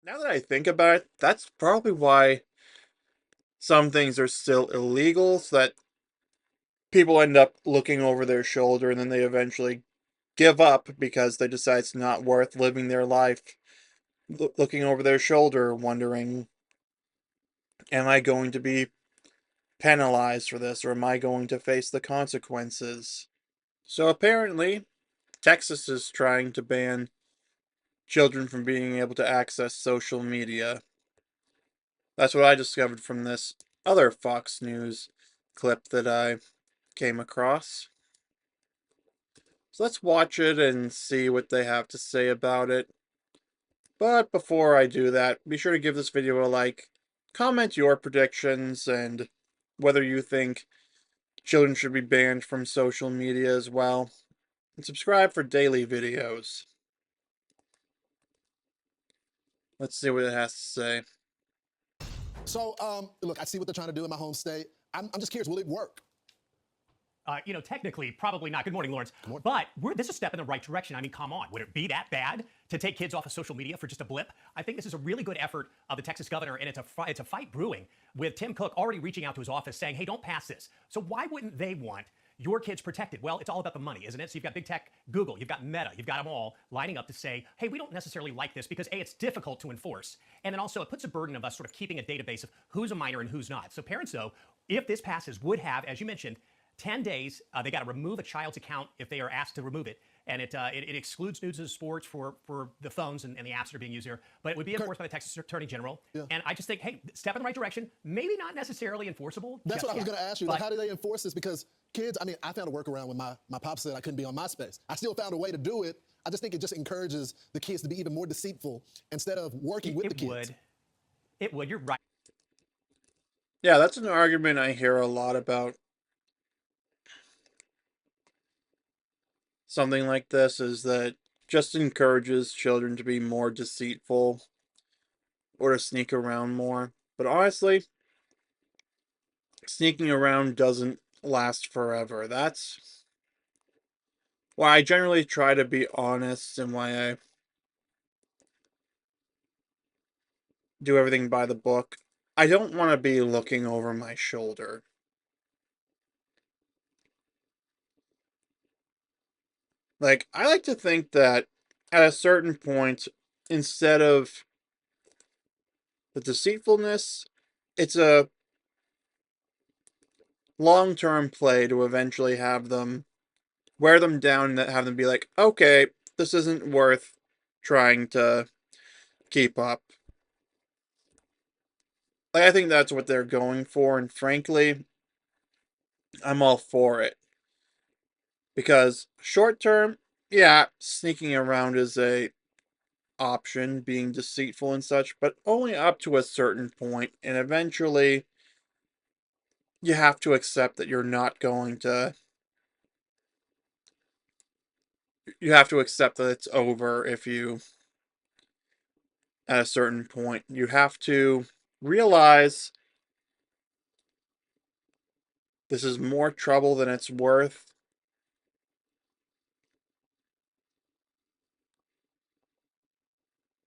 Now that I think about it, that's probably why some things are still illegal, so that people end up looking over their shoulder and then they eventually give up because they decide it's not worth living their life looking over their shoulder, wondering, am I going to be penalized for this or am I going to face the consequences? So apparently, Texas is trying to ban children from being able to access social media. That's what I discovered from this other Fox News clip that I came across. So let's watch it and see what they have to say about it. But before I do that, be sure to give this video a like, comment your predictions, and whether you think children should be banned from social media as well, and subscribe for daily videos. Let's see what it has to say. So, look, I see what they're trying to do in my home state. I'm just curious, will it work? Technically, probably not. Good morning, Lawrence. Good morning. But this is a step in the right direction. I mean, come on. Would it be that bad to take kids off of social media for just a blip? I think this is a really good effort of the Texas governor, and it's a fight brewing with Tim Cook already reaching out to his office saying, hey, don't pass this. So why wouldn't they want your kids protected? Well, it's all about the money, isn't it? So you've got big tech, Google, you've got Meta, you've got them all lining up to say, hey, we don't necessarily like this because A, it's difficult to enforce. And then also it puts a burden of us sort of keeping a database of who's a minor and who's not. So parents, though, if this passes, would have, as you mentioned, 10 days. They got to remove a child's account if they are asked to remove it. And it excludes news and sports for the phones and the apps that are being used here. But it would be enforced by the Texas Attorney General. Yeah. And I just think, hey, step in the right direction. Maybe not necessarily enforceable. That's what I was yet, going to ask you. but Like, how do they enforce this? Because kids, I mean, I found a workaround when my pop said I couldn't be on MySpace. I still found a way to do it. I just think it just encourages the kids to be even more deceitful instead of working with the kids. It would. You're right. Yeah, that's an argument I hear a lot about something like this, is that just encourages children to be more deceitful or to sneak around more. But honestly, sneaking around doesn't last forever. That's why I generally try to be honest and why I do everything by the book. I don't want to be looking over my shoulder. Like, I like to think that at a certain point, instead of the deceitfulness, it's a long term play to eventually have them wear them down and have them be like, okay, this isn't worth trying to keep up. Like, I think that's what they're going for, and frankly, I'm all for it. Because short term, yeah, sneaking around is a option, being deceitful and such, but only up to a certain point, and eventually you have to accept that you're not going to you have to accept that it's over if you at a certain point. You have to realize this is more trouble than it's worth.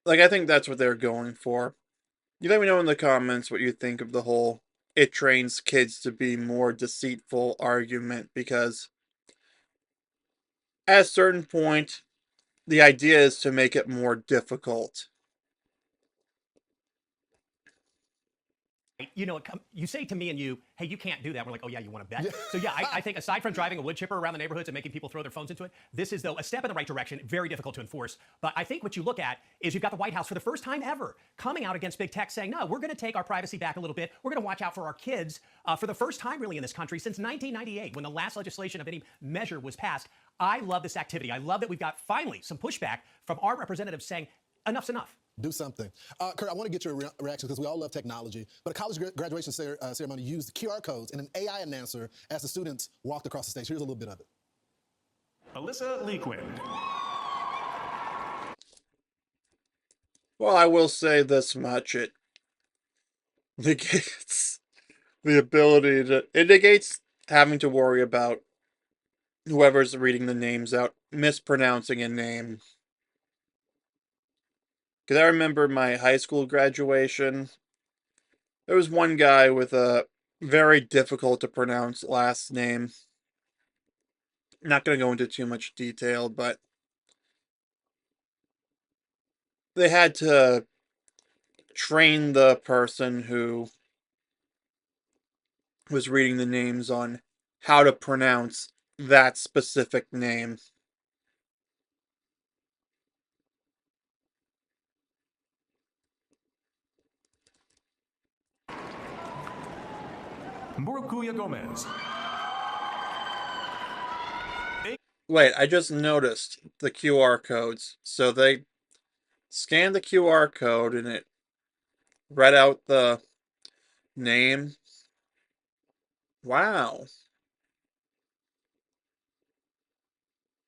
Like, I think that's what they're going for. You let me know in the comments what you think of the whole it trains kids to be more deceitful argument, because at a certain point, the idea is to make it more difficult. You say to me and you, hey, you can't do that. We're like, oh, yeah, you want to bet? Yeah. So, yeah, I think aside from driving a wood chipper around the neighborhoods and making people throw their phones into it, this is, though, a step in the right direction, very difficult to enforce. But I think what you look at is you've got the White House for the first time ever coming out against big tech saying, no, we're going to take our privacy back a little bit. We're going to watch out for our kids for the first time, really, in this country since 1998, when the last legislation of any measure was passed. I love this activity. I love that we've got finally some pushback from our representatives saying, enough's enough. Do something. Kurt, I want to get your reaction because we all love technology, but a college graduation ceremony used QR codes and an AI announcer as the students walked across the stage. Here's a little bit of it. Alyssa Lequin. Well, I will say this much, it negates the ability to, it negates having to worry about whoever's reading the names out mispronouncing a name. Because I remember my high school graduation, there was one guy with a very difficult to pronounce last name. Not going to go into too much detail, but they had to train the person who was reading the names on how to pronounce that specific name. Murakuya Gomez. Wait, I just noticed the QR codes. So they scanned the QR code and it read out the name. Wow.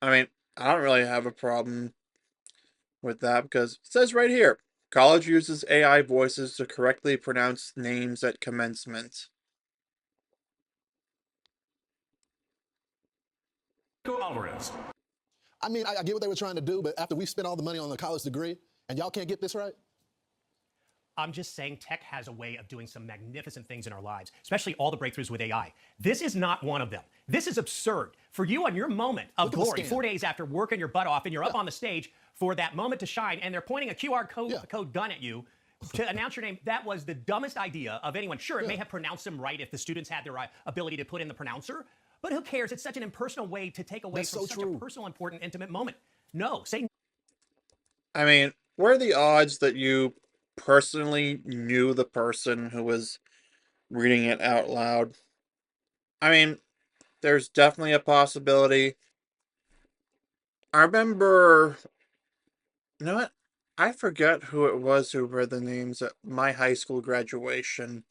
I mean, I don't really have a problem with that because it says right here college uses AI voices to correctly pronounce names at commencement. Alvarez. I mean, I get what they were trying to do, but after we spent all the money on a college degree and y'all can't get this right? I'm just saying tech has a way of doing some magnificent things in our lives, especially all the breakthroughs with AI. This is not one of them. This is absurd. For you on your moment of Look at the glory, scam. 4 days after working your butt off and you're up on the stage for that moment to shine, and they're pointing a QR code gun at you to announce your name. That was the dumbest idea of anyone. Sure, it may have pronounced them right if the students had their ability to put in the pronouncer, but who cares? It's such an impersonal way to take away That's from so such true. a personal, important, intimate moment. No, say I mean, what are the odds that you personally knew the person who was reading it out loud? I mean, there's definitely a possibility. I remember, you know what? I forget who it was who read the names at my high school graduation.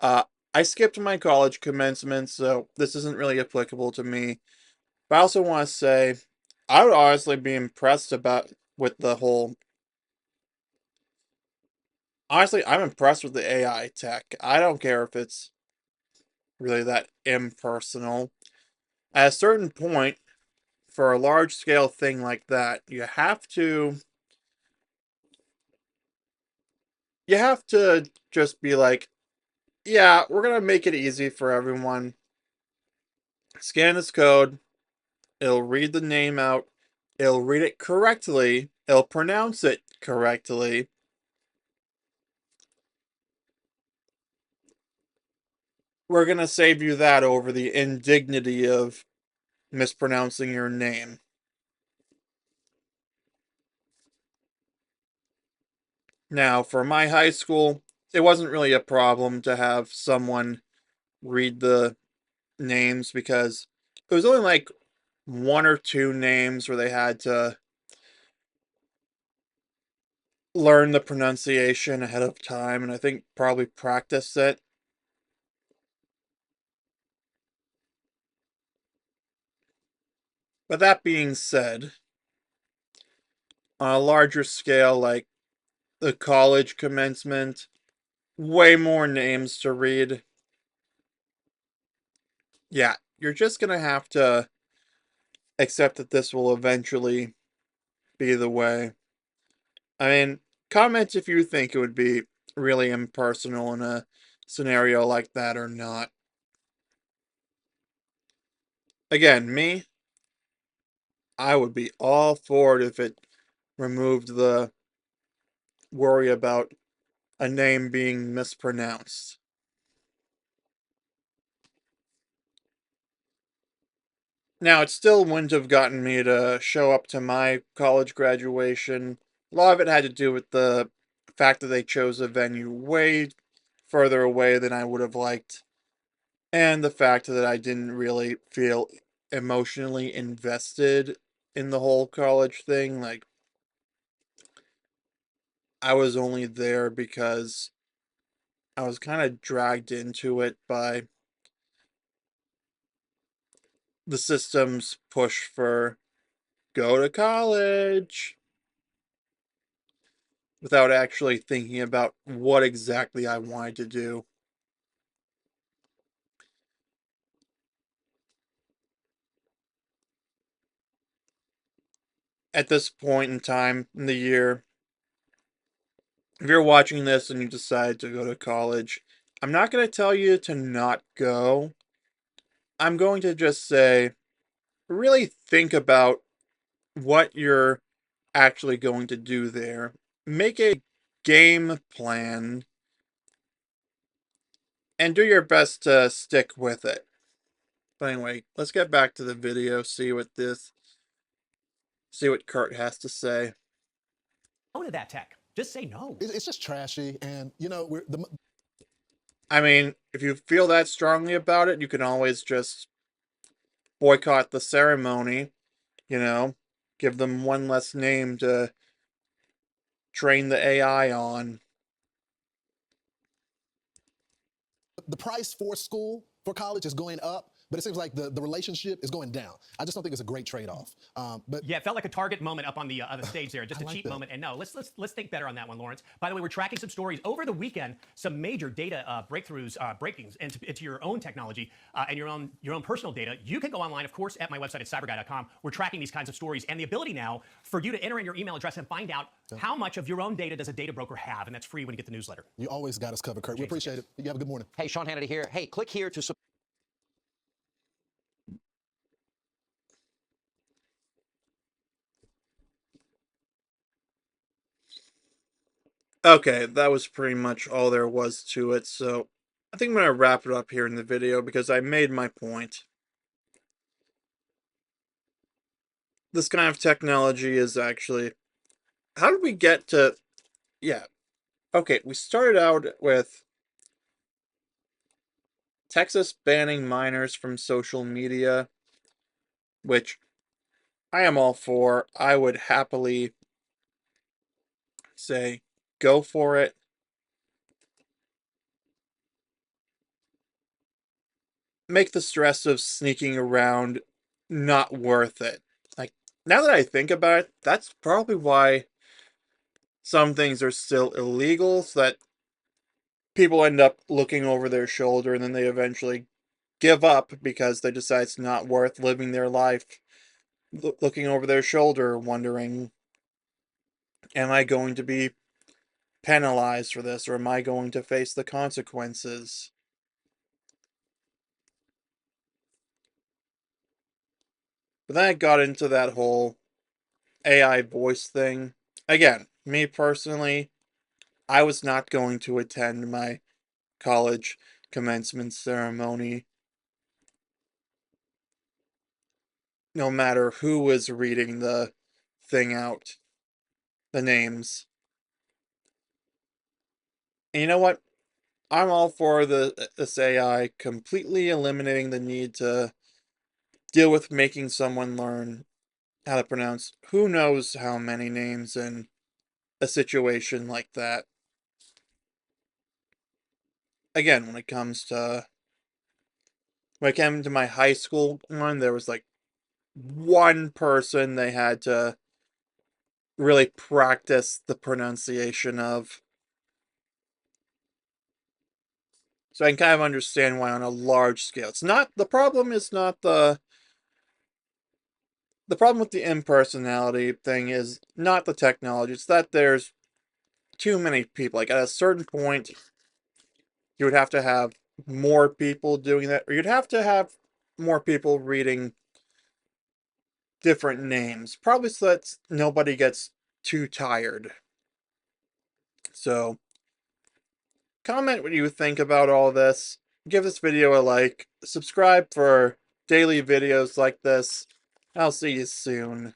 Uh, I skipped my college commencement, so this isn't really applicable to me. But I also want to say, I would honestly be impressed about with the whole. Honestly, I'm impressed with the AI tech. I don't care if it's really that impersonal. At a certain point, for a large scale thing like that, you have to just be like, yeah, we're gonna make it easy for everyone. Scan this code, it'll read the name out, it'll read it correctly, it'll pronounce it correctly. We're gonna save you that over the indignity of mispronouncing your name. Now, for my high school, it wasn't really a problem to have someone read the names because it was only like one or two names where they had to learn the pronunciation ahead of time and I think probably practice it. But that being said, on a larger scale, like the college commencement, way more names to read. Yeah, you're just gonna have to accept that this will eventually be the way. I mean, comment if you think it would be really impersonal in a scenario like that or not. Again, me, I would be all for it if it removed the worry about a name being mispronounced. Now, it still wouldn't have gotten me to show up to my college graduation. A lot of it had to do with the fact that they chose a venue way further away than I would have liked, and the fact that I didn't really feel emotionally invested in the whole college thing. Like, I was only there because I was kind of dragged into it by the system's push for go to college without actually thinking about what exactly I wanted to do. At this point in time in the year, if you're watching this and you decide to go to college, I'm not going to tell you to not go. I'm going to just say, really think about what you're actually going to do there. Make a game plan and do your best to stick with it. But anyway, let's get back to the video, see what Kurt has to say. No to that tech. Just say no. It's just trashy, and you know, I mean, if you feel that strongly about it, you can always just boycott the ceremony, you know, give them one less name to train the AI on. the price for school, for college, is going up, but it seems like the relationship is going down. I just don't think it's a great trade-off. But Yeah, it felt like a Target moment up on the stage there, just a like cheap that. moment. And no, let's think better on that one, Lawrence. By the way, we're tracking some stories over the weekend, some major data breakthroughs, breakings into your own technology and your own personal data. You can go online, of course, at my website at cyberguy.com. We're tracking these kinds of stories and the ability now for you to enter in your email address and find out how much of your own data does a data broker have, and that's free when you get the newsletter. You always got us covered, Kurt. We appreciate it. You have a good morning. Hey, Sean Hannity here. Hey, click here to support. Okay, that was pretty much all there was to it, so I think I'm going to wrap it up here in the video because I made my point. This kind of technology is actually... How did we get to... Yeah. Okay, we started out with Texas banning minors from social media, which I am all for. I would happily say, go for it. Make the stress of sneaking around not worth it. Like, now that I think about it, that's probably why some things are still illegal, so that people end up looking over their shoulder and then they eventually give up because they decide it's not worth living their life looking over their shoulder, wondering, am I going to be penalized for this, or am I going to face the consequences? But then I got into that whole AI voice thing. Again, me personally, I was not going to attend my college commencement ceremony, no matter who was reading the thing out, the names. And you know what? I'm all for this AI completely eliminating the need to deal with making someone learn how to pronounce who knows how many names in a situation like that. Again, when it came to my high school one, there was like one person they had to really practice the pronunciation of. So I can kind of understand why on a large scale. It's not, the problem is not the problem with the impersonality thing is not the technology. It's that there's too many people. Like at a certain point, you would have to have more people doing that, or you'd have to have more people reading different names, probably so that nobody gets too tired. So, comment what you think about all this. Give this video a like. Subscribe for daily videos like this. I'll see you soon.